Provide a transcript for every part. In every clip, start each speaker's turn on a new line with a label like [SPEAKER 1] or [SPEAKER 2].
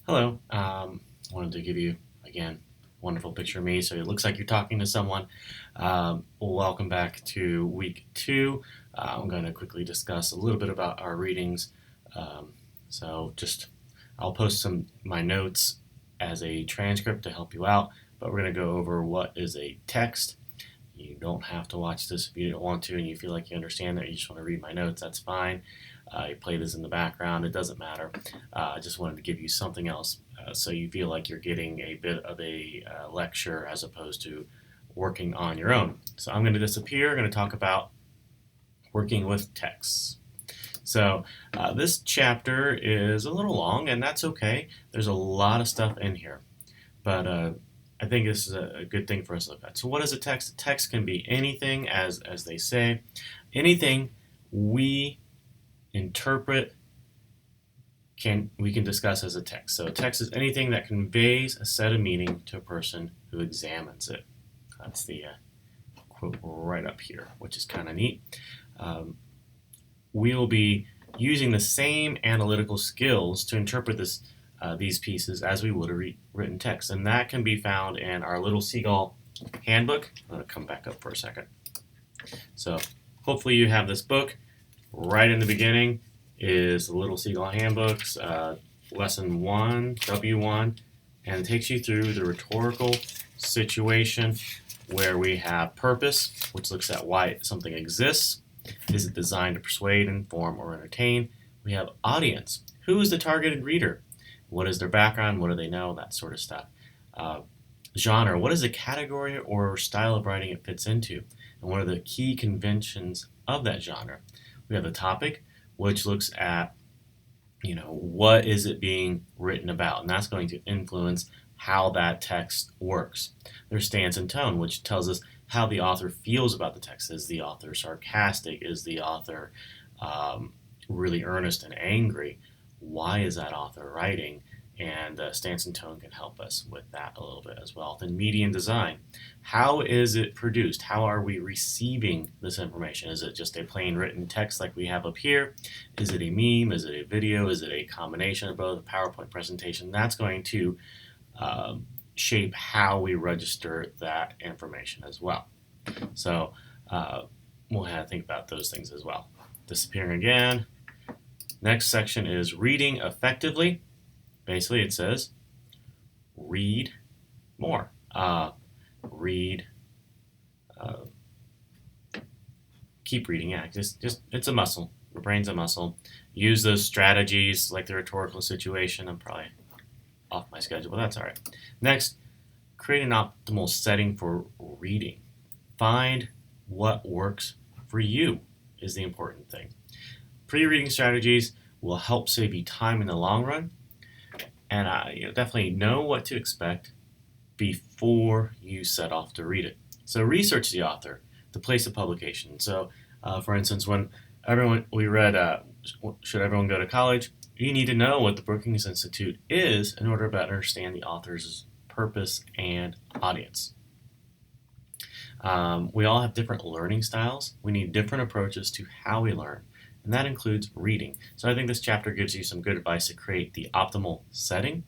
[SPEAKER 1] Hello. Wanted to give you again wonderful picture of me, so it looks like you're talking to someone. Welcome back to week two. I'm going to quickly discuss a little bit about our readings. Um, just I'll post some my notes as a transcript to help you out, but we're going to go over what is a text. You don't have to watch this if you don't want to, and you feel like you understand that. You just want to read my notes. That's fine. You play this in the background. It doesn't matter. I just wanted to give you something else so you feel like you're getting a bit of a lecture as opposed to working on your own. So I'm going to disappear. I'm going to talk about working with texts. So this chapter is a little long, and that's okay. There's a lot of stuff in here, but I think this is a good thing for us to look at. So what is a text? A text can be anything, as they say, anything we interpret we can discuss as a text. So a text is anything that conveys a set of meaning to a person who examines it. That's the quote right up here, which is kind of neat. We will be using the same analytical skills to interpret these pieces as we would a written text, and that can be found in our Little Seagull handbook. I'm going to come back up for a second. So hopefully you have this book. Right in the beginning is the Little Seagull Handbooks, lesson 1, W1, and it takes you through the rhetorical situation where we have purpose, which looks at why something exists. Is it designed to persuade, inform, or entertain? We have audience. Who is the targeted reader? What is their background? What do they know? That sort of stuff. Genre. What is the category or style of writing it fits into? And what are the key conventions of that genre? We have the topic, which looks at, what is it being written about? And that's going to influence how that text works. There's stance and tone, which tells us how the author feels about the text. Is the author sarcastic? Is the author really earnest and angry? Why is that author writing? And stance and tone can help us with that a little bit as well. Then media and design. How is it produced? How are we receiving this information? Is it just a plain written text like we have up here? Is it a meme? Is it a video? Is it a combination of both? A PowerPoint presentation? That's going to shape how we register that information as well. So we'll have to think about those things as well. Disappearing again. Next section is reading effectively. Basically, it says read more. Read. Keep reading. Yeah, just it's a muscle. Your brain's a muscle. Use those strategies like the rhetorical situation. I'm probably off my schedule, but that's all right. Next, create an optimal setting for reading. Find what works for you is the important thing. Pre-reading strategies will help save you time in the long run, and definitely know what to expect before you set off to read it. So research the author, the place of publication. So, for instance, when we read Should Everyone Go to College? You need to know what the Brookings Institute is in order to better understand the author's purpose and audience. We all have different learning styles. We need different approaches to how we learn, and that includes reading. So I think this chapter gives you some good advice to create the optimal setting.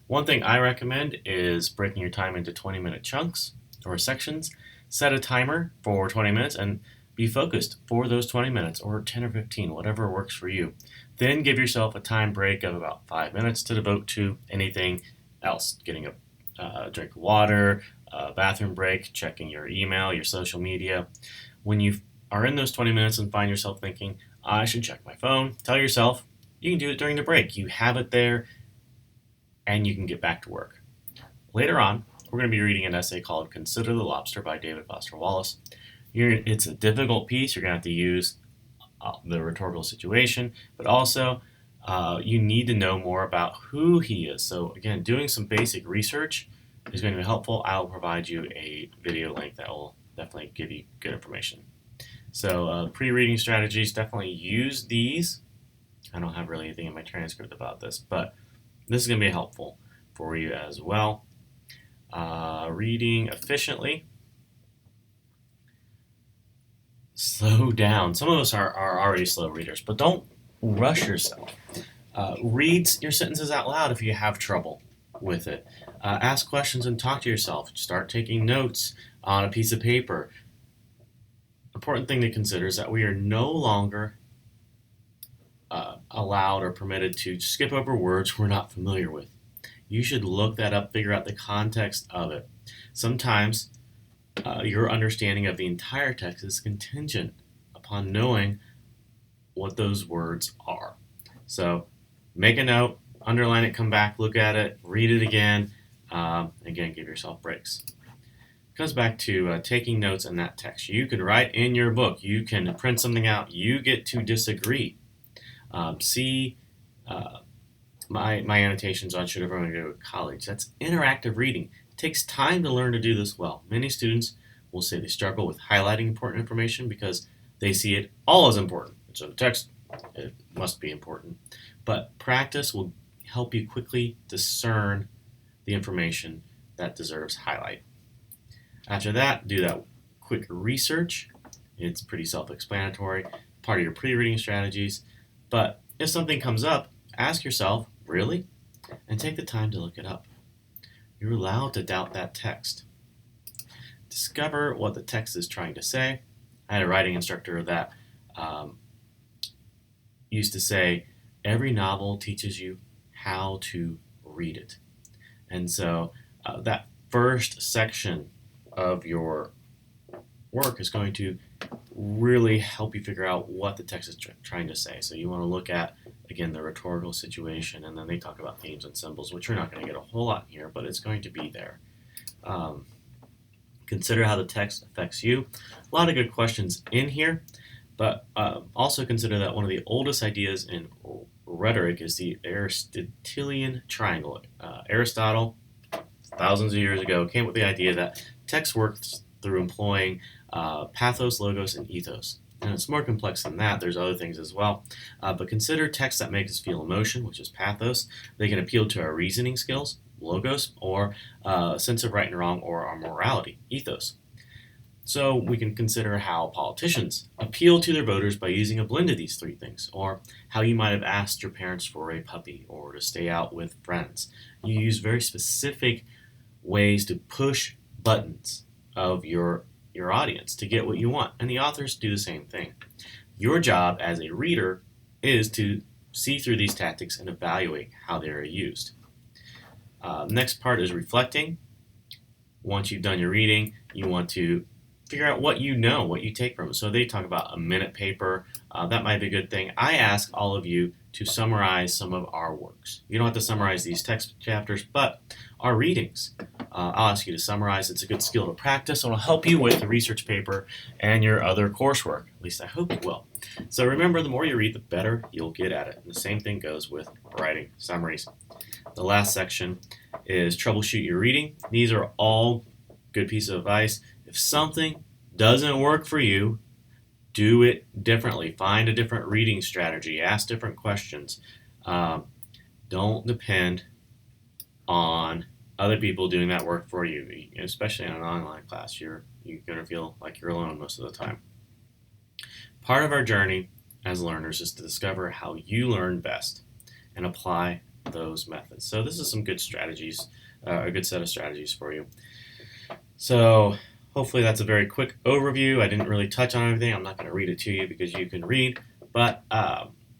[SPEAKER 1] One thing I recommend is breaking your time into 20-minute chunks or sections. Set a timer for 20 minutes and be focused for those 20 minutes or 10 or 15, whatever works for you. Then give yourself a time break of about 5 minutes to devote to anything else. Getting a drink of water, a bathroom break, checking your email, your social media. When you are in those 20 minutes and find yourself thinking, I should check my phone, tell yourself you can do it during the break. You have it there and you can get back to work. Later on, we're going to be reading an essay called Consider the Lobster by David Foster Wallace. It's a difficult piece. You're going to have to use the rhetorical situation, but also you need to know more about who he is. So again, doing some basic research is going to be helpful. I'll provide you a video link that will definitely give you good information. So pre-reading strategies, definitely use these. I don't have really anything in my transcript about this, but this is going to be helpful for you as well. Reading efficiently. Slow down. Some of us are already slow readers, but don't rush yourself. Read your sentences out loud if you have trouble with it. Ask questions and talk to yourself. Start taking notes on a piece of paper. Important thing to consider is that we are no longer allowed or permitted to skip over words we're not familiar with. You should look that up, figure out the context of it. Sometimes your understanding of the entire text is contingent upon knowing what those words are. So make a note, underline it, come back, look at it, read it again. Again, give yourself breaks. It comes back to taking notes in that text. You can write in your book. You can print something out. You get to disagree. See my annotations on Should Everyone Go to College. That's interactive reading. It takes time to learn to do this well. Many students will say they struggle with highlighting important information because they see it all as important. It's in the text. It must be important. But practice will help you quickly discern the information that deserves highlight. After that, do that quick research. It's pretty self-explanatory, part of your pre-reading strategies. But if something comes up, ask yourself, really? And take the time to look it up. You're allowed to doubt that text. Discover what the text is trying to say. I had a writing instructor that used to say, every novel teaches you how to read it. And so that first section of your work is going to really help you figure out what the text is trying to say. So you want to look at, again, the rhetorical situation, and then they talk about themes and symbols, which you're not going to get a whole lot here, but it's going to be there. Consider how the text affects you. A lot of good questions in here, but also consider that one of the oldest ideas in rhetoric is the Aristotelian triangle. Aristotle, thousands of years ago, came up with the idea that text works through employing pathos, logos, and ethos. And it's more complex than that. There's other things as well. But consider texts that make us feel emotion, which is pathos. They can appeal to our reasoning skills, logos, or a sense of right and wrong, or our morality, ethos. So we can consider how politicians appeal to their voters by using a blend of these three things, or how you might have asked your parents for a puppy or to stay out with friends. You use very specific ways to push buttons of your audience to get what you want, and the authors do the same thing. Your job as a reader is to see through these tactics and evaluate how they are used. Next part is reflecting. Once you've done your reading, you want to figure out what you know, what you take from it. So they talk about a minute paper. That might be a good thing. I ask all of you to summarize some of our works. You don't have to summarize these text chapters, but our readings. I'll ask you to summarize. It's a good skill to practice. It'll help you with the research paper and your other coursework. At least I hope it will. So remember, the more you read, the better you'll get at it. And the same thing goes with writing summaries. The last section is troubleshoot your reading. These are all good pieces of advice. If something doesn't work for you, do it differently. Find a different reading strategy. Ask different questions. Don't depend on other people doing that work for you, especially in an online class. You're going to feel like you're alone most of the time. Part of our journey as learners is to discover how you learn best and apply those methods. So this is some good strategies, a good set of strategies for you. So hopefully that's a very quick overview. I didn't really touch on everything. I'm not going to read it to you because you can read. But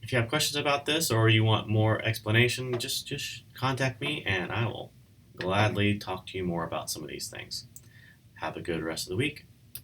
[SPEAKER 1] if you have questions about this or you want more explanation, just contact me and I will gladly talk to you more about some of these things. Have a good rest of the week.